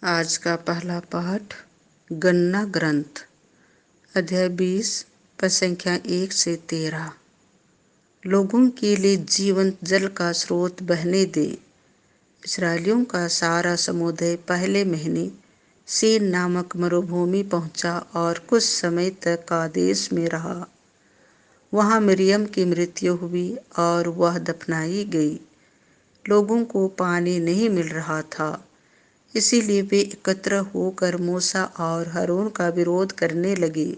आज का पहला पाठ गन्ना ग्रंथ अध्याय 20 पद संख्या 1 से 13। लोगों के लिए जीवंत जल का स्रोत बहने दे। इस्राएलियों का सारा समुदाय पहले महीने सीन नामक मरुभूमि पहुंचा और कुछ समय तक कादेश में रहा। वहां मरियम की मृत्यु हुई और वह दफनाई गई। लोगों को पानी नहीं मिल रहा था, इसीलिए वे एकत्र होकर मूसा और हारून का विरोध करने लगे।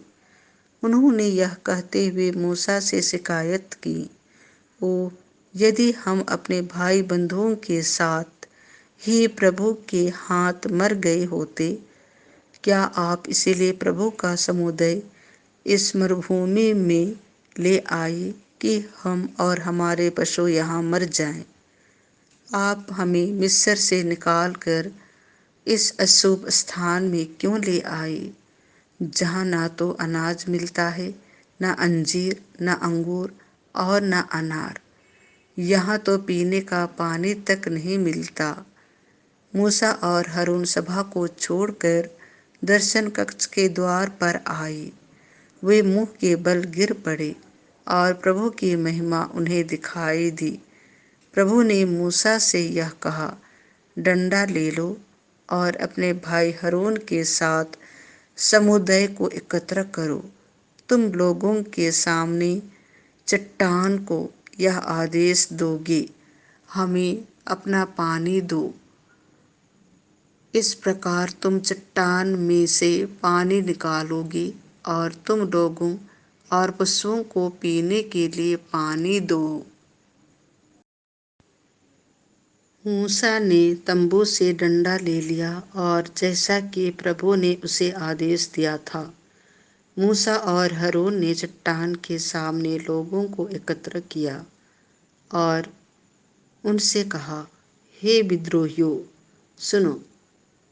उन्होंने यह कहते हुए मूसा से शिकायत की, ओ यदि हम अपने भाई बंधुओं के साथ ही प्रभु के हाथ मर गए होते, क्या आप इसीलिए प्रभु का समुदाय इस मरुभूमि में ले आए कि हम और हमारे पशु यहाँ मर जाएं? आप हमें मिस्र से निकाल कर इस अशुभ स्थान में क्यों ले आए, जहाँ ना तो अनाज मिलता है, न अंजीर, न अंगूर और न अनार। यहाँ तो पीने का पानी तक नहीं मिलता। मूसा और हारून सभा को छोड़कर दर्शन कक्ष के द्वार पर आए। वे मुंह के बल गिर पड़े और प्रभु की महिमा उन्हें दिखाई दी। प्रभु ने मूसा से यह कहा, डंडा ले लो और अपने भाई हारून के साथ समुदाय को एकत्र करो। तुम लोगों के सामने चट्टान को यह आदेश दोगे, हमें अपना पानी दो। इस प्रकार तुम चट्टान में से पानी निकालोगे और तुम लोगों और पशुओं को पीने के लिए पानी दो। मूसा ने तंबू से डंडा ले लिया और जैसा कि प्रभु ने उसे आदेश दिया था, मूसा और हारून ने चट्टान के सामने लोगों को एकत्र किया और उनसे कहा, हे विद्रोहियों, सुनो,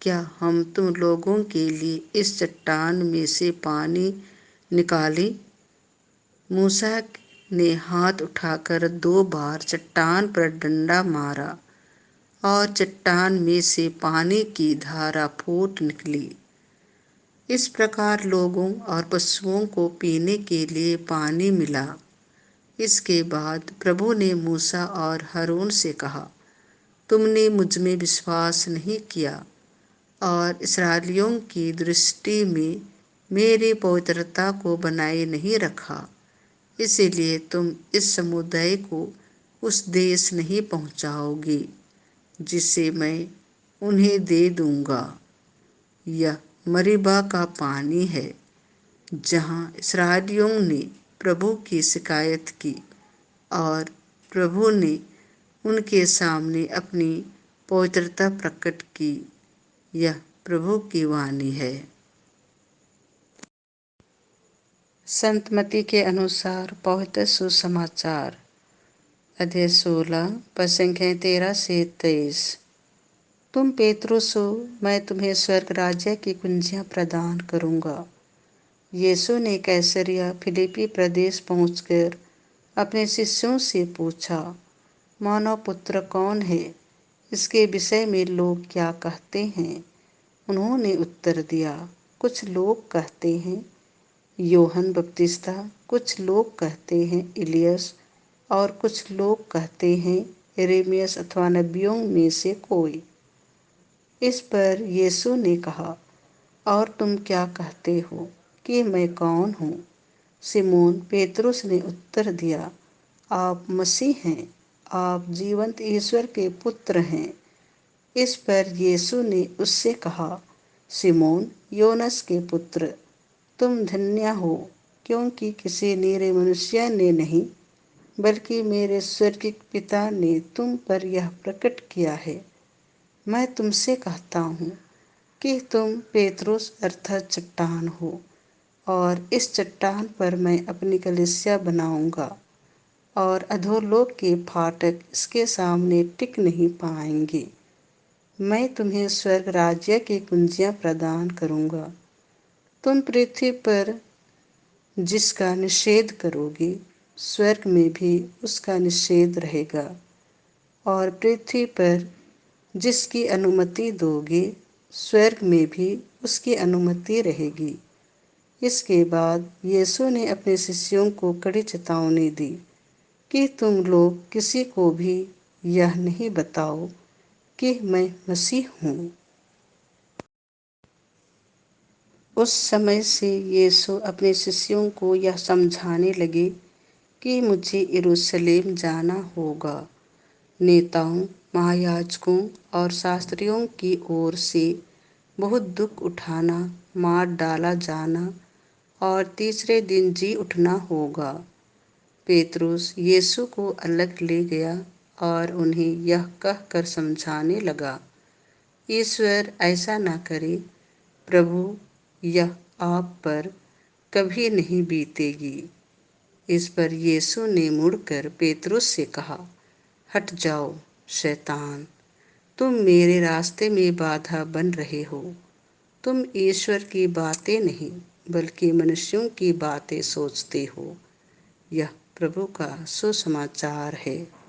क्या हम तुम लोगों के लिए इस चट्टान में से पानी निकालें? मूसा ने हाथ उठाकर 2 बार चट्टान पर डंडा मारा और चट्टान में से पानी की धारा फूट निकली। इस प्रकार लोगों और पशुओं को पीने के लिए पानी मिला। इसके बाद प्रभु ने मूसा और हारून से कहा, तुमने मुझ में विश्वास नहीं किया और इस्राएलियों की दृष्टि में मेरी पवित्रता को बनाए नहीं रखा, इसीलिए तुम इस समुदाय को उस देश नहीं पहुंचाओगे जिसे मैं उन्हें दे दूंगा। यह मरीबा का पानी है, जहाँ इस्राएलियों ने प्रभु की शिकायत की और प्रभु ने उनके सामने अपनी पवित्रता प्रकट की। यह प्रभु की वाणी है। संत मत्ती के अनुसार पवित्र सुसमाचार अध्याय 16 पद संख्या 13 से 23। तुम पेतरुस हो, मैं तुम्हें स्वर्ग राज्य की कुंजियां प्रदान करूंगा। यीशु ने कैसरिया फिलिप्पी प्रदेश पहुंचकर अपने शिष्यों से पूछा, मानव पुत्र कौन है? इसके विषय में लोग क्या कहते हैं? उन्होंने उत्तर दिया, कुछ लोग कहते हैं यूहन्ना बपतिस्ता, कुछ लोग कहते हैं इलियस और कुछ लोग कहते हैं यिर्मयाह अथवा नबियों में से कोई। इस पर यीशु ने कहा, और तुम क्या कहते हो कि मैं कौन हूँ? सिमोन पेतरुस ने उत्तर दिया, आप मसीह हैं, आप जीवंत ईश्वर के पुत्र हैं। इस पर यीशु ने उससे कहा, सिमोन योनस के पुत्र, तुम धन्य हो, क्योंकि किसी नीरे मनुष्य ने नहीं बल्कि मेरे स्वर्गिक पिता ने तुम पर यह प्रकट किया है। मैं तुमसे कहता हूँ कि तुम पेतरुस अर्थात चट्टान हो, और इस चट्टान पर मैं अपनी कलीसिया बनाऊंगा और अधोलोक के फाटक इसके सामने टिक नहीं पाएंगे। मैं तुम्हें स्वर्ग राज्य की कुंजियां प्रदान करूंगा। तुम पृथ्वी पर जिसका निषेध करोगे, स्वर्ग में भी उसका निषेध रहेगा, और पृथ्वी पर जिसकी अनुमति दोगे, स्वर्ग में भी उसकी अनुमति रहेगी। इसके बाद यीशु ने अपने शिष्यों को कड़ी चेतावनी दी कि तुम लोग किसी को भी यह नहीं बताओ कि मैं मसीह हूँ। उस समय से यीशु अपने शिष्यों को यह समझाने लगे कि मुझे यरूशलेम जाना होगा, नेताओं, महायाजकों और शास्त्रियों की ओर से बहुत दुख उठाना, मार डाला जाना और तीसरे दिन जी उठना होगा। पेतरुस यीशु को अलग ले गया और उन्हें यह कहकर समझाने लगा, ईश्वर ऐसा न करे, प्रभु, यह आप पर कभी नहीं बीतेगी। इस पर यीशु ने मुड़कर पेतरुस से कहा, हट जाओ शैतान, तुम मेरे रास्ते में बाधा बन रहे हो। तुम ईश्वर की बातें नहीं बल्कि मनुष्यों की बातें सोचते हो। यह प्रभु का सुसमाचार है।